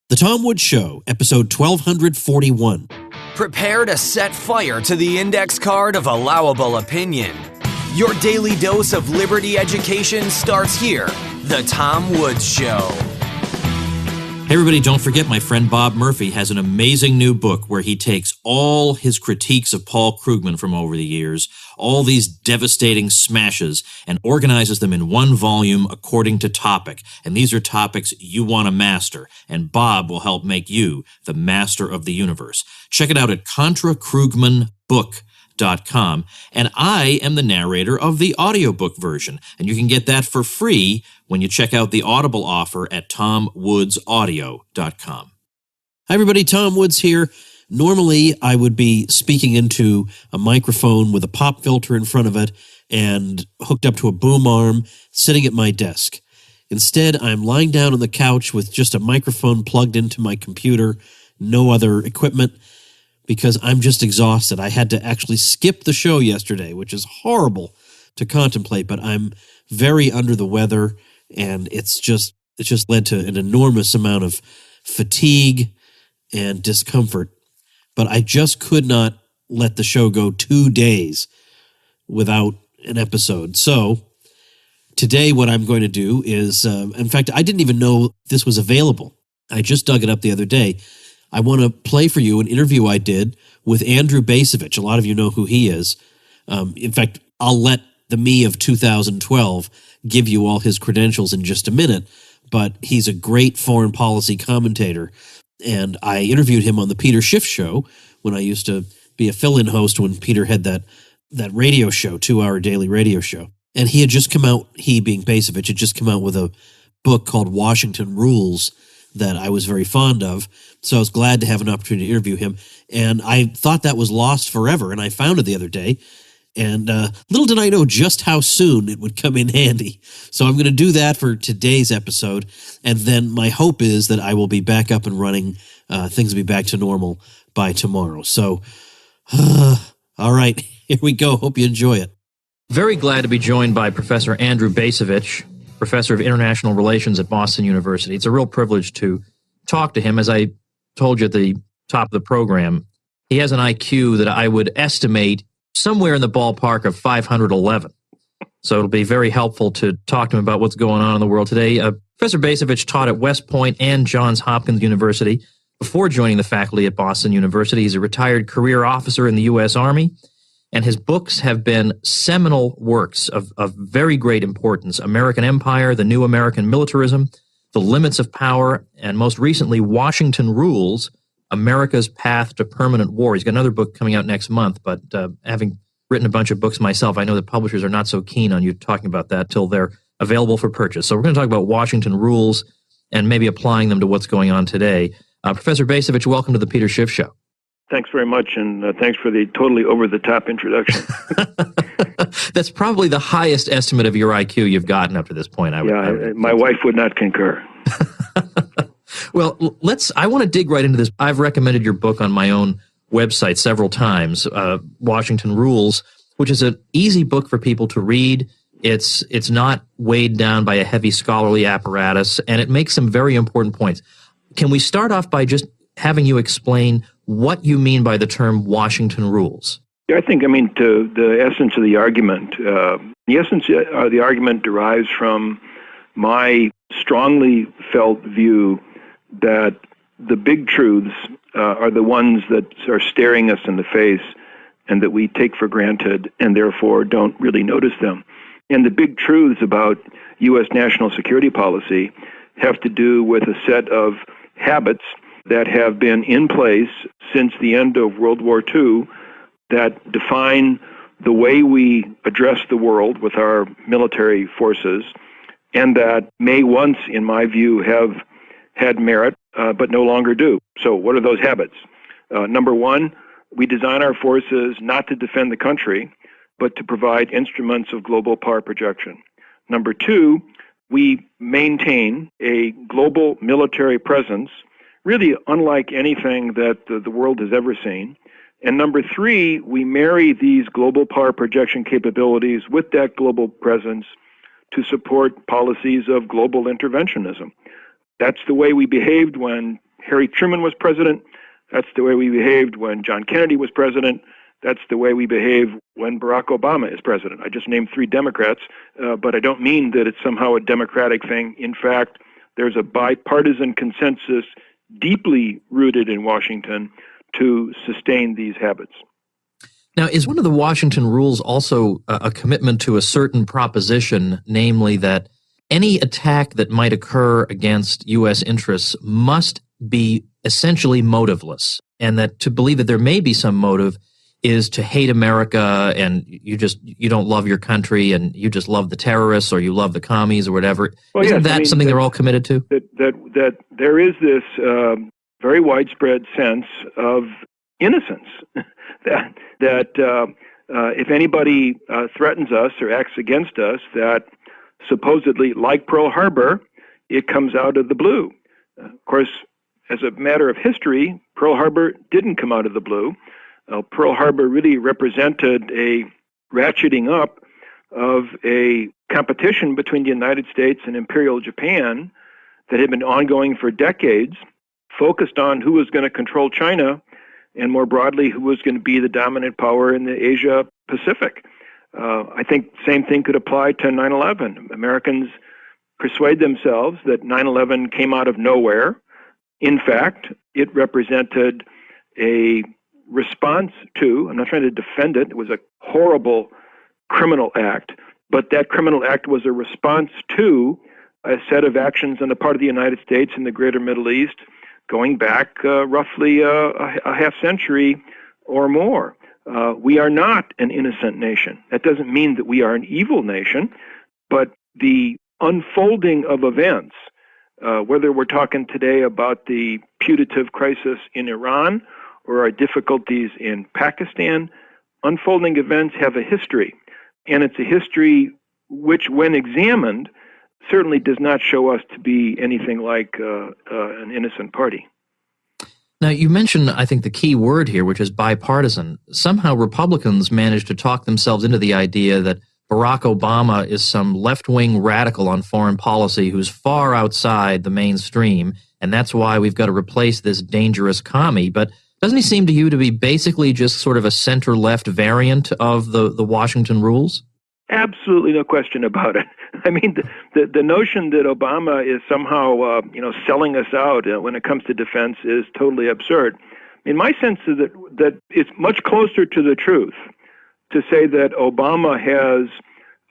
The Tom Woods Show, episode 1241. Prepare to set fire to the index card of allowable opinion. Your daily dose of liberty education starts here. The Tom Woods Show. Hey everybody, don't forget my friend Bob Murphy has an amazing new book where he takes all his critiques of Paul Krugman from over the years, all these devastating smashes, and organizes them in one volume according to topic. And these are topics you want to master, and Bob will help make you the master of the universe. Check it out at ContraKrugmanBook.com, and I am the narrator of the audiobook version, and you can get that for free when you check out the Audible offer at TomWoodsAudio.com. Hi everybody, Tom Woods here. Normally I would be speaking into a microphone with a pop filter in front of it and hooked up to a boom arm sitting at my desk. Instead, I'm lying down on the couch with just a microphone plugged into my computer, no other equipment, because I'm just exhausted. I had to actually skip the show yesterday, which is horrible to contemplate, but I'm very under the weather, and it's just led to an enormous amount of fatigue and discomfort. But I just could not let the show go 2 days without an episode. So today what I'm going to do is, in fact, I didn't even know this was available. I just dug it up the other day. I want to play for you an interview I did with Andrew Bacevich. A lot of you know who he is. In fact, I'll let the me of 2012 give you all his credentials in just a minute, but he's a great foreign policy commentator. And I interviewed him on the Peter Schiff Show when I used to be a fill-in host when Peter had that radio show, 2-hour daily radio show. And he had just come out, he being Bacevich, had just come out with a book called Washington Rules that I was very fond of. So I was glad to have an opportunity to interview him. And I thought that was lost forever, and I found it the other day. And little did I know just how soon it would come in handy. So I'm going to do that for today's episode. And then my hope is that I will be back up and running. Things will be back to normal by tomorrow. So, all right, here we go. Hope you enjoy it. Very glad to be joined by Professor Andrew Bacevich, Professor of International Relations at Boston University. It's a real privilege to talk to him. As I told you at the top of the program, he has an IQ that I would estimate somewhere in the ballpark of 511. So it'll be very helpful to talk to him about what's going on in the world today. Professor Bacevich taught at West Point and Johns Hopkins University before joining the faculty at Boston University. He's a retired career officer in the U.S. Army, and his books have been seminal works of very great importance: American Empire, The New American Militarism, The Limits of Power, and most recently, Washington Rules, America's Path to Permanent War. He's got another book coming out next month, but having written a bunch of books myself, I know that publishers are not so keen on you talking about that till they're available for purchase. So we're going to talk about Washington Rules and maybe applying them to what's going on today. Professor Bacevich, welcome to the Peter Schiff Show. Thanks very much, and thanks for the totally over-the-top introduction. That's probably the highest estimate of your IQ you've gotten up to this point. My wife would not concur. Well, I want to dig right into this. I've recommended your book on my own website several times, Washington Rules, which is an easy book for people to read. It's not weighed down by a heavy scholarly apparatus, and it makes some very important points. Can we start off by just having you explain what you mean by the term Washington Rules? Yeah, I think, to the essence of the argument. The essence of the argument derives from my strongly felt view that the big truths are the ones that are staring us in the face and that we take for granted and therefore don't really notice them. And the big truths about U.S. national security policy have to do with a set of habits that have been in place since the end of World War II that define the way we address the world with our military forces, and that may once, in my view, have had merit, but no longer do. So what are those habits? Number one, we design our forces not to defend the country, but to provide instruments of global power projection. Number two, we maintain a global military presence, really unlike anything that the world has ever seen. And number three, we marry these global power projection capabilities with that global presence to support policies of global interventionism. That's the way we behaved when Harry Truman was president. That's the way we behaved when John Kennedy was president. That's the way we behave when Barack Obama is president. I just named 3 Democrats, but I don't mean that it's somehow a Democratic thing. In fact, there's a bipartisan consensus deeply rooted in Washington to sustain these habits. Now, is one of the Washington rules also a commitment to a certain proposition, namely that any attack that might occur against U.S. interests must be essentially motiveless, and that to believe that there may be some motive is to hate America and you don't love your country and you just love the terrorists or you love the commies or whatever? Well, Isn't that something they're all committed to? That there is this very widespread sense of innocence that if anybody threatens us or acts against us, that supposedly, like Pearl Harbor, it comes out of the blue. Of course, as a matter of history, Pearl Harbor didn't come out of the blue. Pearl Harbor really represented a ratcheting up of a competition between the United States and Imperial Japan that had been ongoing for decades, focused on who was going to control China and more broadly, who was going to be the dominant power in the Asia Pacific. I think the same thing could apply to 9/11. Americans persuade themselves that 9/11 came out of nowhere. In fact, it represented a response to, I'm not trying to defend it, it was a horrible criminal act, but that criminal act was a response to a set of actions on the part of the United States in the greater Middle East going back roughly a half century or more. We are not an innocent nation. That doesn't mean that we are an evil nation, but the unfolding of events, whether we're talking today about the putative crisis in Iran or our difficulties in Pakistan, unfolding events have a history. And it's a history which, when examined, certainly does not show us to be anything like an innocent party. Now, you mentioned, I think, the key word here, which is bipartisan. Somehow Republicans managed to talk themselves into the idea that Barack Obama is some left-wing radical on foreign policy who's far outside the mainstream, and that's why we've got to replace this dangerous commie. But doesn't he seem to you to be basically just sort of a center-left variant of the Washington rules? Absolutely no question about it. I mean, the notion that Obama is somehow, selling us out when it comes to defense is totally absurd. In my sense is that it's much closer to the truth to say that Obama has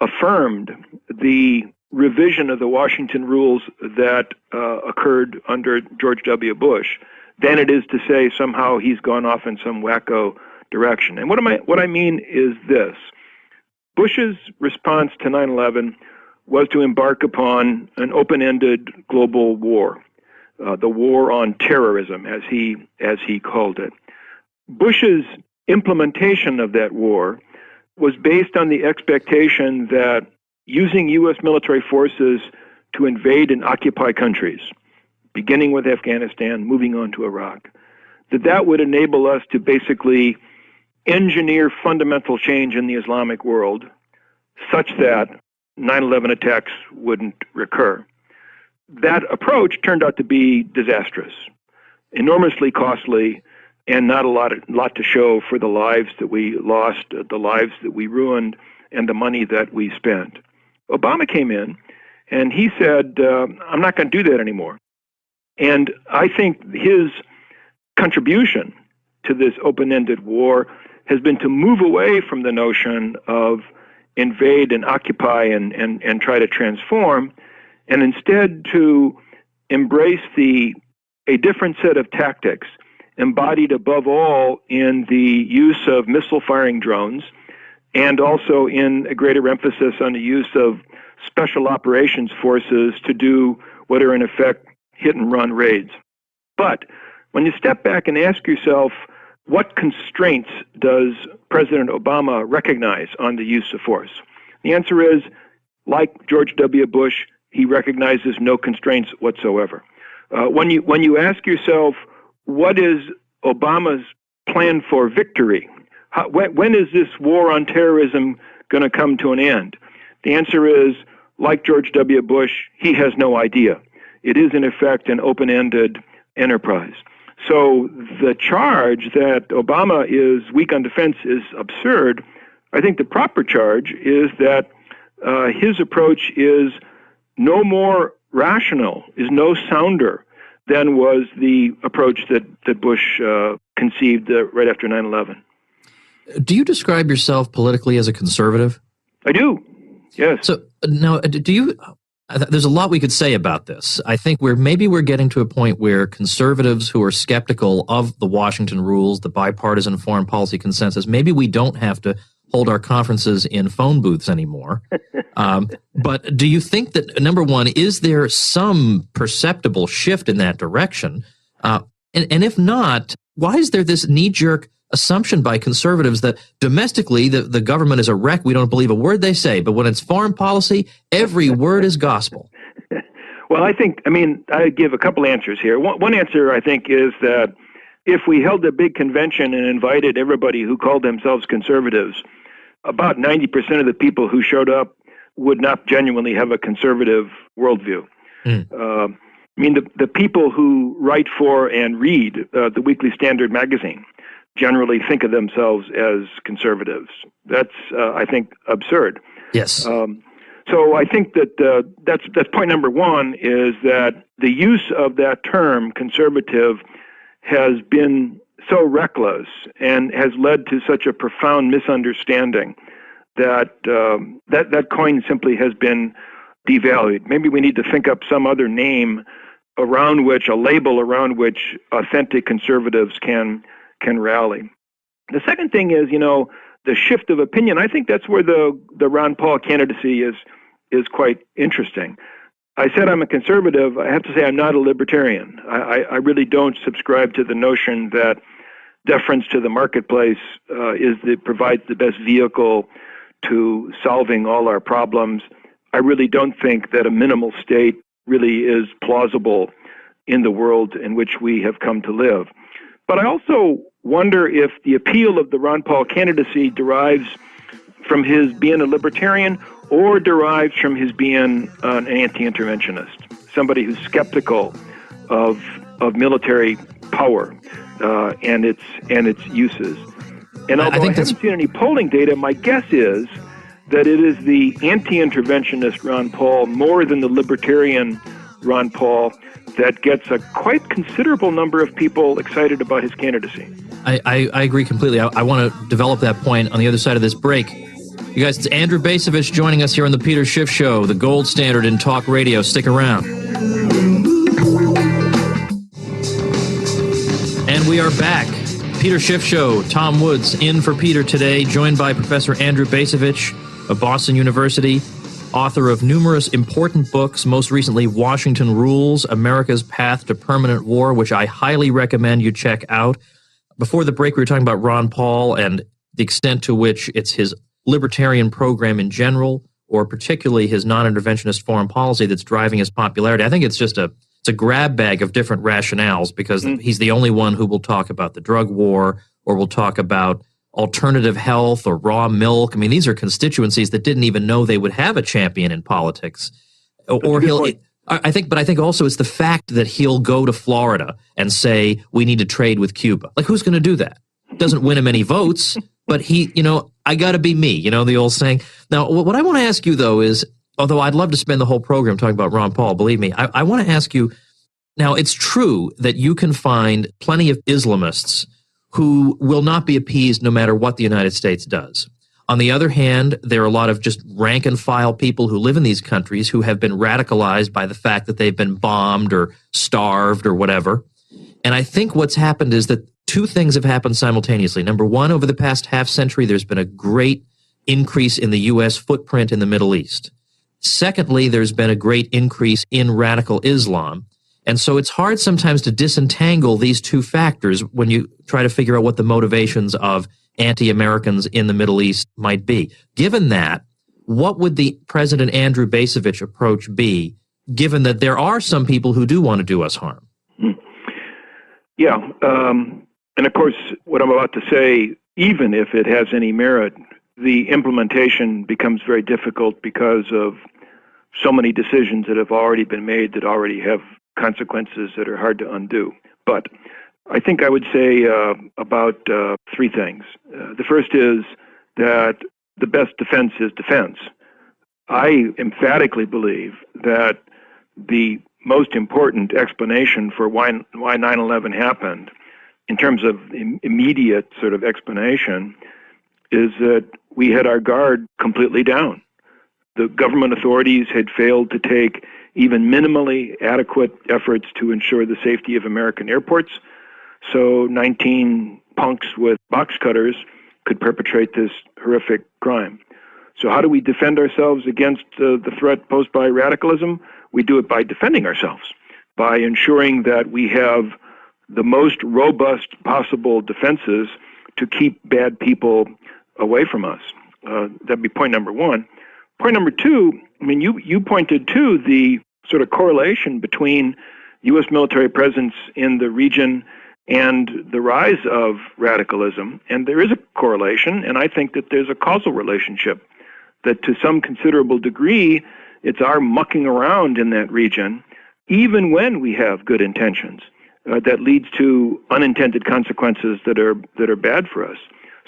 affirmed the revision of the Washington rules that occurred under George W. Bush than it is to say somehow he's gone off in some wacko direction. And what I mean is this. Bush's response to 9/11 was to embark upon an open-ended global war, the war on terrorism, as he called it. Bush's implementation of that war was based on the expectation that using U.S. military forces to invade and occupy countries, beginning with Afghanistan, moving on to Iraq, that would enable us to basically engineer fundamental change in the Islamic world such that 9/11 attacks wouldn't recur. That approach turned out to be disastrous, enormously costly, and not a lot to show for the lives that we lost, the lives that we ruined, and the money that we spent. Obama came in, and he said, I'm not going to do that anymore. And I think his contribution to this open-ended war has been to move away from the notion of invade and occupy and try to transform, and instead to embrace a different set of tactics embodied above all in the use of missile-firing drones and also in a greater emphasis on the use of special operations forces to do what are in effect hit-and-run raids. But when you step back and ask yourself, what constraints does President Obama recognize on the use of force? The answer is, like George W. Bush, he recognizes no constraints whatsoever. When you ask yourself, what is Obama's plan for victory? When is this war on terrorism going to come to an end? The answer is, like George W. Bush, he has no idea. It is, in effect, an open-ended enterprise. So the charge that Obama is weak on defense is absurd. I think the proper charge is that his approach is no more rational, is no sounder than was the approach that Bush conceived right after 9/11. Do you describe yourself politically as a conservative? I do, yes. So now, do you? There's a lot we could say about this. I think maybe we're getting to a point where conservatives who are skeptical of the Washington rules, the bipartisan foreign policy consensus, maybe we don't have to hold our conferences in phone booths anymore. But do you think that, number one, is there some perceptible shift in that direction? And if not, why is there this knee-jerk assumption by conservatives that domestically the government is a wreck, we don't believe a word they say, but when it's foreign policy, every word is gospel? Well, I give a couple answers here. One answer, I think, is that if we held a big convention and invited everybody who called themselves conservatives, about 90% of the people who showed up would not genuinely have a conservative worldview. The people who write for and read the Weekly Standard magazine generally think of themselves as conservatives. That's, I think, absurd. Yes. So I think that that's point number one, is that the use of that term, conservative, has been so reckless and has led to such a profound misunderstanding that that coin simply has been devalued. Maybe we need to think up some other name around which, a label around which authentic conservatives can rally. The second thing is, the shift of opinion. I think that's where the Ron Paul candidacy is quite interesting. I said I'm a conservative. I have to say I'm not a libertarian. I really don't subscribe to the notion that deference to the marketplace provides the best vehicle to solving all our problems. I really don't think that a minimal state really is plausible in the world in which we have come to live. But I also wonder if the appeal of the Ron Paul candidacy derives from his being a libertarian or derives from his being an anti-interventionist, somebody who's skeptical of military power and its uses. And although I haven't seen any polling data, my guess is that it is the anti-interventionist Ron Paul more than the libertarian Ron Paul that gets a quite considerable number of people excited about his candidacy. I agree completely. I want to develop that point on the other side of this break. You guys, it's Andrew Bacevich joining us here on the Peter Schiff Show, the gold standard in talk radio. Stick around. And we are back. Peter Schiff Show, Tom Woods in for Peter today, joined by Professor Andrew Bacevich of Boston University, author of numerous important books, most recently Washington Rules, America's Path to Permanent War, which I highly recommend you check out. Before the break, we were talking about Ron Paul and the extent to which it's his libertarian program in general, or particularly his non-interventionist foreign policy that's driving his popularity. I think it's just it's a grab bag of different rationales, because he's the only one who will talk about the drug war, or will talk about alternative health or raw milk. I mean, these are constituencies that didn't even know they would have a champion in politics. Or I think also it's the fact that he'll go to Florida and say, we need to trade with Cuba. Like, who's going to do that? Doesn't win him any votes, but I got to be me, the old saying. Now, what I want to ask you, though, is, although I'd love to spend the whole program talking about Ron Paul, believe me, I want to ask you, now, it's true that you can find plenty of Islamists who will not be appeased no matter what the United States does. On the other hand, there are a lot of just rank and file people who live in these countries who have been radicalized by the fact that they've been bombed or starved or whatever. And I think what's happened is that two things have happened simultaneously. Number one, over the past half century, there's been a great increase in the U.S. footprint in the Middle East. Secondly, there's been a great increase in radical Islam. And so it's hard sometimes to disentangle these two factors when you try to figure out what the motivations of anti-Americans in the Middle East might be. Given that, what would the President Andrew Bacevich approach be, given that there are some people who do want to do us harm? Yeah. And of course, what I'm about to say, even if it has any merit, the implementation becomes very difficult because of so many decisions that have already been made that already have consequences that are hard to undo. But I think I would say about three things. The first is that the best defense is defense. I emphatically believe that the most important explanation for why 9/11 happened, in terms of immediate sort of explanation, is that we had our guard completely down. The government authorities had failed to take even minimally adequate efforts to ensure the safety of American airports, so 19 punks with box cutters could perpetrate this horrific crime. So how do we defend ourselves against the threat posed by radicalism? We do it by defending ourselves, by ensuring that we have the most robust possible defenses to keep bad people away from us. That'd be point number one. Point number two, I mean, you pointed to the sort of correlation between U.S. military presence in the region and the rise of radicalism. And there is a correlation, and I think that there's a causal relationship, that to some considerable degree, it's our mucking around in that region, even when we have good intentions, that leads to unintended consequences that are bad for us.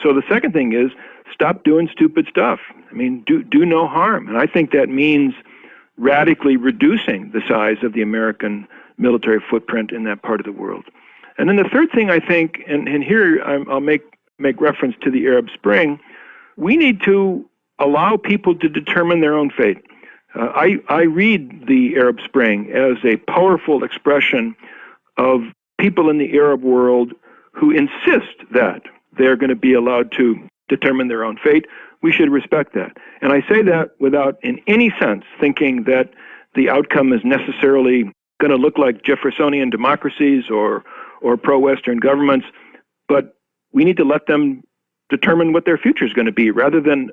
So the second thing is, stop doing stupid stuff. I mean, do no harm. And I think that means radically reducing the size of the American military footprint in that part of the world. And then the third thing I think, and here I'll make reference to the Arab Spring, we need to allow people to determine their own fate. I read the Arab Spring as a powerful expression of people in the Arab world who insist that they're going to be allowed to determine their own fate. We should respect that. And I say that without in any sense thinking that the outcome is necessarily going to look like Jeffersonian democracies or pro-Western governments, but we need to let them determine what their future is going to be rather than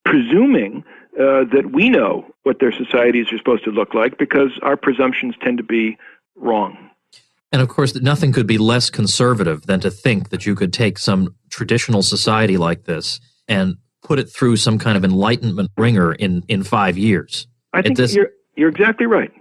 presuming that we know what their societies are supposed to look like, because our presumptions tend to be wrong. And of course, nothing could be less conservative than to think that you could take some traditional society like this and put it through some kind of enlightenment ringer in 5 years. I think you're exactly right.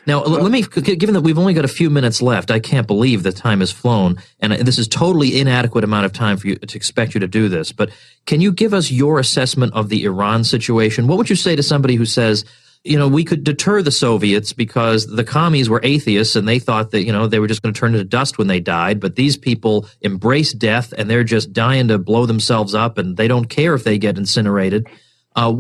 Now, let me, given that we've only got a few minutes left, I can't believe the time has flown, and this is totally inadequate amount of time for you to expect you to do this, but can you give us your assessment of the Iran situation? What would you say to somebody who says, you know, we could deter the Soviets because the commies were atheists and they thought that, you know, they were just going to turn into dust when they died, but these people embrace death and they're just dying to blow themselves up and they don't care if they get incinerated. I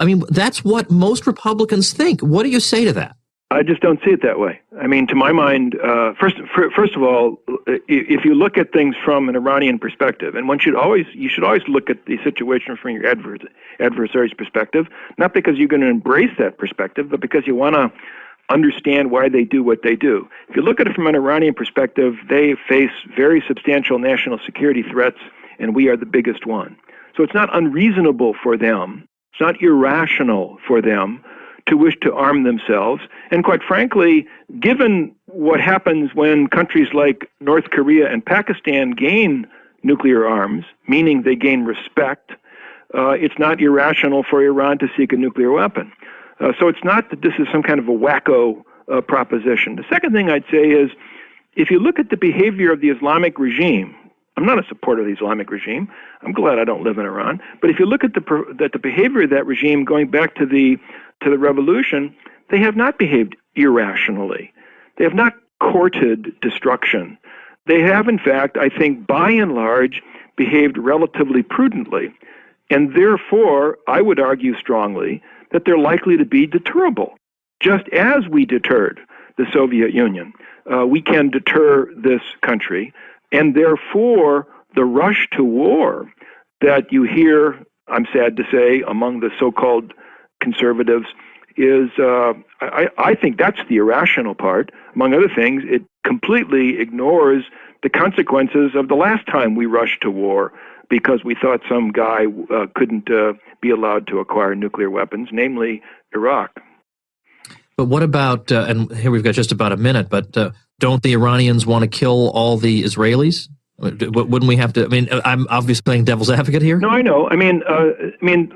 mean, that's what most Republicans think. What do you say to that? I just don't see it that way. I mean, to my mind, first of all, if you look at things from an Iranian perspective, and you should always look at the situation from your adversary's perspective, not because you're going to embrace that perspective, but because you want to understand why they do what they do. If you look at it from an Iranian perspective, they face very substantial national security threats, and we are the biggest one. So it's not unreasonable for them, it's not irrational for them to wish to arm themselves. And quite frankly, given what happens when countries like North Korea and Pakistan gain nuclear arms, meaning they gain respect, it's not irrational for Iran to seek a nuclear weapon. So it's not that this is some kind of a wacko proposition. The second thing I'd say is, if you look at the behavior of the Islamic regime, I'm not a supporter of the Islamic regime. I'm glad I don't live in Iran. But if you look at the behavior of that regime going back to the revolution, they have not behaved irrationally. They have not courted destruction. They have, in fact, I think, by and large, behaved relatively prudently. And therefore, I would argue strongly that they're likely to be deterrable. Just as we deterred the Soviet Union, we can deter this country. And therefore, the rush to war that you hear, I'm sad to say, among the so-called conservatives is, I think that's the irrational part. Among other things, it completely ignores the consequences of the last time we rushed to war because we thought some guy couldn't be allowed to acquire nuclear weapons, namely Iraq. But what about, and here we've got just about a minute, but don't the Iranians want to kill all the Israelis? Wouldn't we have to? I mean, I'm obviously playing devil's advocate here. No, I know. I mean,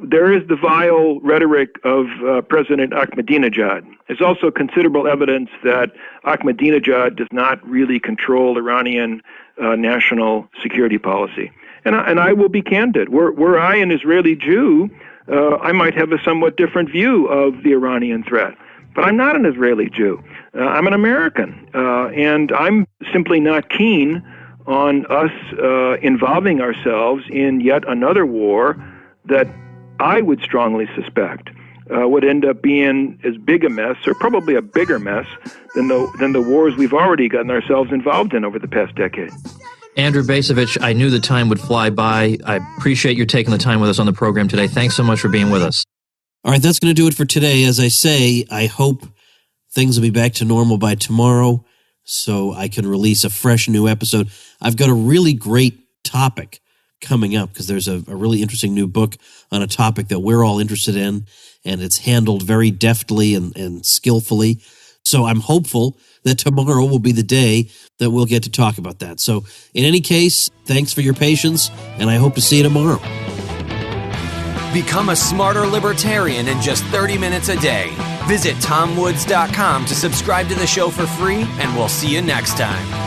there is the vile rhetoric of President Ahmadinejad. There's also considerable evidence that Ahmadinejad does not really control Iranian national security policy. And I will be candid. Were I an Israeli Jew, I might have a somewhat different view of the Iranian threat. But I'm not an Israeli Jew. I'm an American, and I'm simply not keen on us involving ourselves in yet another war that I would strongly suspect would end up being as big a mess, or probably a bigger mess, than the wars we've already gotten ourselves involved in over the past decade. Andrew Bacevich, I knew the time would fly by. I appreciate you taking the time with us on the program today. Thanks so much for being with us. All right, that's going to do it for today. As I say, I hope things will be back to normal by tomorrow so I can release a fresh new episode. I've got a really great topic coming up because there's a really interesting new book on a topic that we're all interested in, and it's handled very deftly and skillfully. So I'm hopeful that tomorrow will be the day that we'll get to talk about that. So in any case, thanks for your patience, and I hope to see you tomorrow. Become a smarter libertarian in just 30 minutes a day. Visit TomWoods.com to subscribe to the show for free, and we'll see you next time.